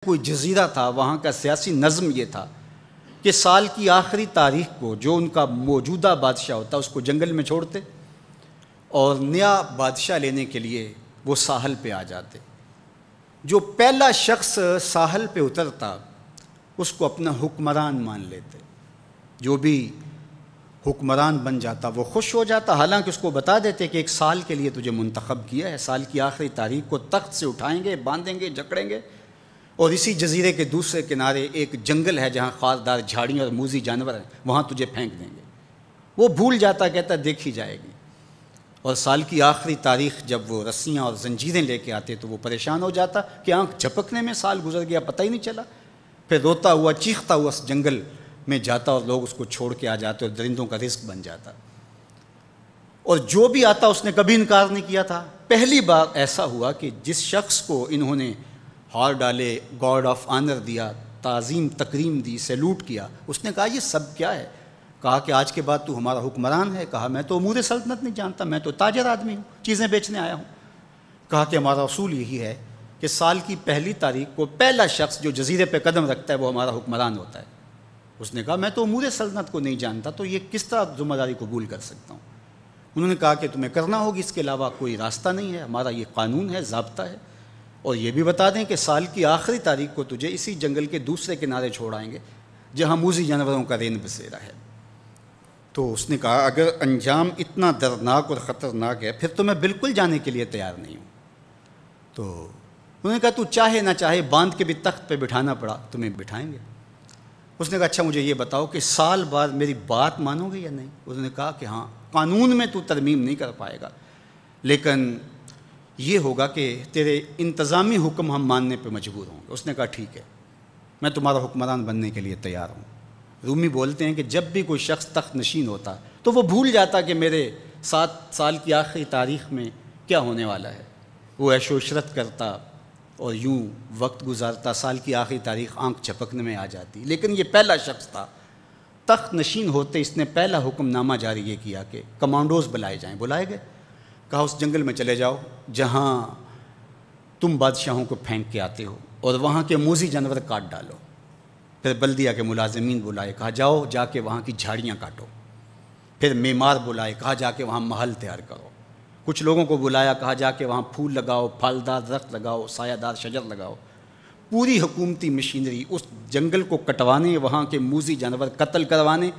کوئی جزیرہ تھا، وہاں کا سیاسی نظم یہ تھا کہ سال کی آخری تاریخ کو جو ان کا موجودہ بادشاہ ہوتا اس کو جنگل میں چھوڑتے اور نیا بادشاہ لینے کے لیے وہ ساحل پہ آ جاتے۔ جو پہلا شخص ساحل پہ اترتا اس کو اپنا حکمران مان لیتے۔ جو بھی حکمران بن جاتا وہ خوش ہو جاتا، حالانکہ اس کو بتا دیتے کہ ایک سال کے لیے تجھے منتخب کیا ہے، سال کی آخری تاریخ کو تخت سے اٹھائیں گے، باندھیں گے، جکڑیں گے، اور اسی جزیرے کے دوسرے کنارے ایک جنگل ہے جہاں خاردار جھاڑیاں اور موذی جانور ہیں، وہاں تجھے پھینک دیں گے۔ وہ بھول جاتا، کہتا دیکھی جائے گی۔ اور سال کی آخری تاریخ جب وہ رسیاں اور زنجیریں لے کے آتے تو وہ پریشان ہو جاتا کہ آنکھ جھپکنے میں سال گزر گیا، پتہ ہی نہیں چلا۔ پھر روتا ہوا چیختا ہوا اس جنگل میں جاتا اور لوگ اس کو چھوڑ کے آ جاتے اور درندوں کا رزق بن جاتا۔ اور جو بھی آتا اس نے کبھی انکار نہیں کیا تھا۔ پہلی بار ایسا ہوا کہ جس شخص کو انہوں نے ہار ڈالے، گارڈ آف آنر دیا، تعظیم تکریم دی، سیلوٹ کیا، اس نے کہا یہ سب کیا ہے؟ کہا کہ آج کے بعد تو ہمارا حکمران ہے۔ کہا میں تو امور سلطنت نہیں جانتا، میں تو تاجر آدمی ہوں، چیزیں بیچنے آیا ہوں۔ کہا کہ ہمارا اصول یہی ہے کہ سال کی پہلی تاریخ کو پہلا شخص جو جزیرے پہ قدم رکھتا ہے وہ ہمارا حکمران ہوتا ہے۔ اس نے کہا میں تو امور سلطنت کو نہیں جانتا، تو یہ کس طرح ذمہ داری قبول کر سکتا ہوں؟ انہوں نے کہا کہ تمہیں کرنا ہوگی، اس کے علاوہ کوئی راستہ نہیں ہے، ہمارا یہ قانون ہے، ضابطہ ہے، اور یہ بھی بتا دیں کہ سال کی آخری تاریخ کو تجھے اسی جنگل کے دوسرے کنارے چھوڑائیں گے جہاں موذی جانوروں کا رین بسیرا ہے۔ تو اس نے کہا اگر انجام اتنا دردناک اور خطرناک ہے پھر تو میں بالکل جانے کے لیے تیار نہیں ہوں۔ تو انہوں نے کہا تو چاہے نہ چاہے باندھ کے بھی تخت پہ بٹھانا پڑا تمہیں بٹھائیں گے۔ اس نے کہا اچھا مجھے یہ بتاؤ کہ سال بعد میری بات مانو گے یا نہیں؟ انہوں نے کہا کہ ہاں، قانون میں تو ترمیم نہیں کر پائے گا، لیکن یہ ہوگا کہ تیرے انتظامی حکم ہم ماننے پہ مجبور ہوں گے۔ اس نے کہا ٹھیک ہے، میں تمہارا حکمران بننے کے لیے تیار ہوں۔ رومی بولتے ہیں کہ جب بھی کوئی شخص تخت نشین ہوتا تو وہ بھول جاتا کہ میرے 7 سال کی آخری تاریخ میں کیا ہونے والا ہے۔ وہ عیش و عشرت کرتا اور یوں وقت گزارتا، سال کی آخری تاریخ آنکھ جھپکنے میں آ جاتی۔ لیکن یہ پہلا شخص تھا، تخت نشین ہوتے اس نے پہلا حکم نامہ جاری یہ کیا کہ کمانڈوز بلائے جائیں۔ بلائے گئے، کہا اس جنگل میں چلے جاؤ جہاں تم بادشاہوں کو پھینک کے آتے ہو اور وہاں کے موذی جانور کاٹ ڈالو۔ پھر بلدیہ کے ملازمین بلائے، کہا جاؤ جا کے وہاں کی جھاڑیاں کاٹو۔ پھر معمار بلائے، کہا جا کے وہاں محل تیار کرو۔ کچھ لوگوں کو بلایا، کہا جا کے وہاں پھول لگاؤ، پھلدار درخت لگاؤ، سایہ دار شجر لگاؤ۔ پوری حکومتی مشینری اس جنگل کو کٹوانے، وہاں کے موذی جانور قتل کروانے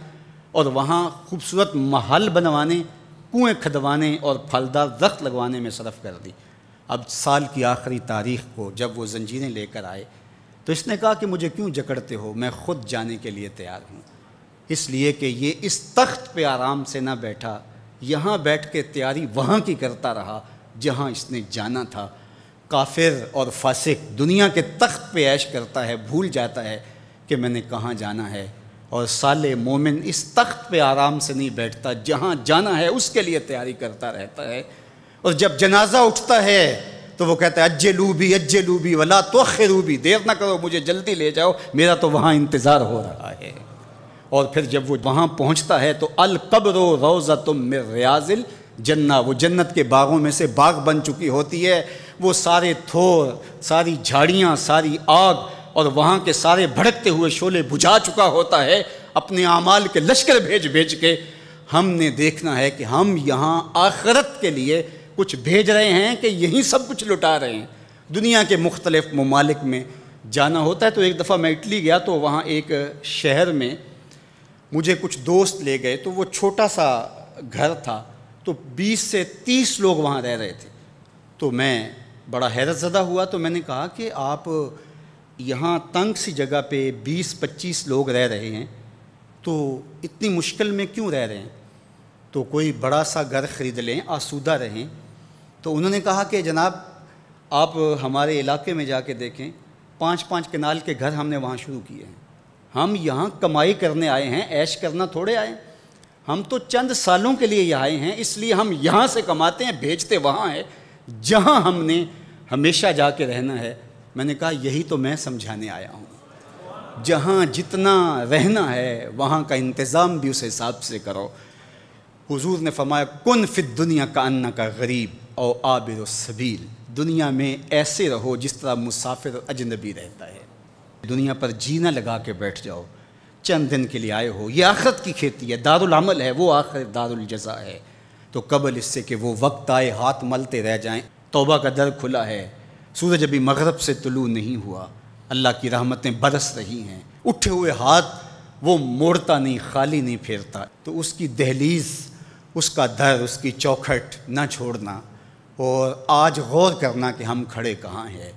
اور وہاں خوبصورت محل بنوانے، کنویں کھدوانے اور پھلدار درخت لگوانے میں صرف کر دی۔ اب سال کی آخری تاریخ کو جب وہ زنجیریں لے کر آئے تو اس نے کہا کہ مجھے کیوں جکڑتے ہو، میں خود جانے کے لیے تیار ہوں۔ اس لیے کہ یہ اس تخت پہ آرام سے نہ بیٹھا، یہاں بیٹھ کے تیاری وہاں کی کرتا رہا جہاں اس نے جانا تھا۔ کافر اور فاسق دنیا کے تخت پہ عیش کرتا ہے، بھول جاتا ہے کہ میں نے کہاں جانا ہے، اور صالح مومن اس تخت پہ آرام سے نہیں بیٹھتا، جہاں جانا ہے اس کے لیے تیاری کرتا رہتا ہے۔ اور جب جنازہ اٹھتا ہے تو وہ کہتا ہے اجلوا بی ولا تؤخروا بی، دیر نہ کرو، مجھے جلدی لے جاؤ، میرا تو وہاں انتظار ہو رہا ہے۔ اور پھر جب وہ وہاں پہنچتا ہے تو القبر روضۃ من ریاض الجنہ، وہ جنت کے باغوں میں سے باغ بن چکی ہوتی ہے۔ وہ سارے تھور، ساری جھاڑیاں، ساری آگ اور وہاں کے سارے بھڑکتے ہوئے شعلے بجھا چکا ہوتا ہے، اپنے اعمال کے لشکر بھیج کے۔ ہم نے دیکھنا ہے کہ ہم یہاں آخرت کے لیے کچھ بھیج رہے ہیں کہ یہیں سب کچھ لٹا رہے ہیں۔ دنیا کے مختلف ممالک میں جانا ہوتا ہے۔ تو ایک دفعہ میں اٹلی گیا تو وہاں ایک شہر میں مجھے کچھ دوست لے گئے، تو وہ چھوٹا سا گھر تھا، تو 20 سے 30 لوگ وہاں رہ رہے تھے۔ تو میں بڑا حیرت زدہ ہوا، تو میں نے کہا کہ آپ یہاں تنگ سی جگہ پہ 20-25 لوگ رہ رہے ہیں، تو اتنی مشکل میں کیوں رہ رہے ہیں؟ تو کوئی بڑا سا گھر خرید لیں، آسودہ رہیں۔ تو انہوں نے کہا کہ جناب آپ ہمارے علاقے میں جا کے دیکھیں، 5-5 کنال کے گھر ہم نے وہاں شروع کیے ہیں۔ ہم یہاں کمائی کرنے آئے ہیں، عیش کرنا تھوڑے آئے ہیں۔ ہم تو چند سالوں کے لیے یہاں آئے ہیں، اس لیے ہم یہاں سے کماتے ہیں، بھیجتے وہاں ہے جہاں ہم نے ہمیشہ جا کے رہنا ہے۔ میں نے کہا یہی تو میں سمجھانے آیا ہوں، جہاں جتنا رہنا ہے وہاں کا انتظام بھی اس حساب سے کرو۔ حضور نے فرمایا کن فی الدنیا کأنک غریب او عابر السبیل، دنیا میں ایسے رہو جس طرح مسافر اجنبی رہتا ہے۔ دنیا پر جینا لگا کے بیٹھ جاؤ، چند دن کے لیے آئے ہو، یہ آخرت کی کھیتی ہے، دارالعمل ہے، وہ آخر دارالجزا ہے، تو قبل اس سے کہ وہ وقت آئے ہاتھ ملتے رہ جائیں، توبہ کا در کھلا ہے، سورج ابھی مغرب سے طلوع نہیں ہوا، اللہ کی رحمتیں برس رہی ہیں، اٹھے ہوئے ہاتھ وہ موڑتا نہیں، خالی نہیں پھیرتا، تو اس کی دہلیز، اس کا در، اس کی چوکھٹ نہ چھوڑنا، اور آج غور کرنا کہ ہم کھڑے کہاں ہیں۔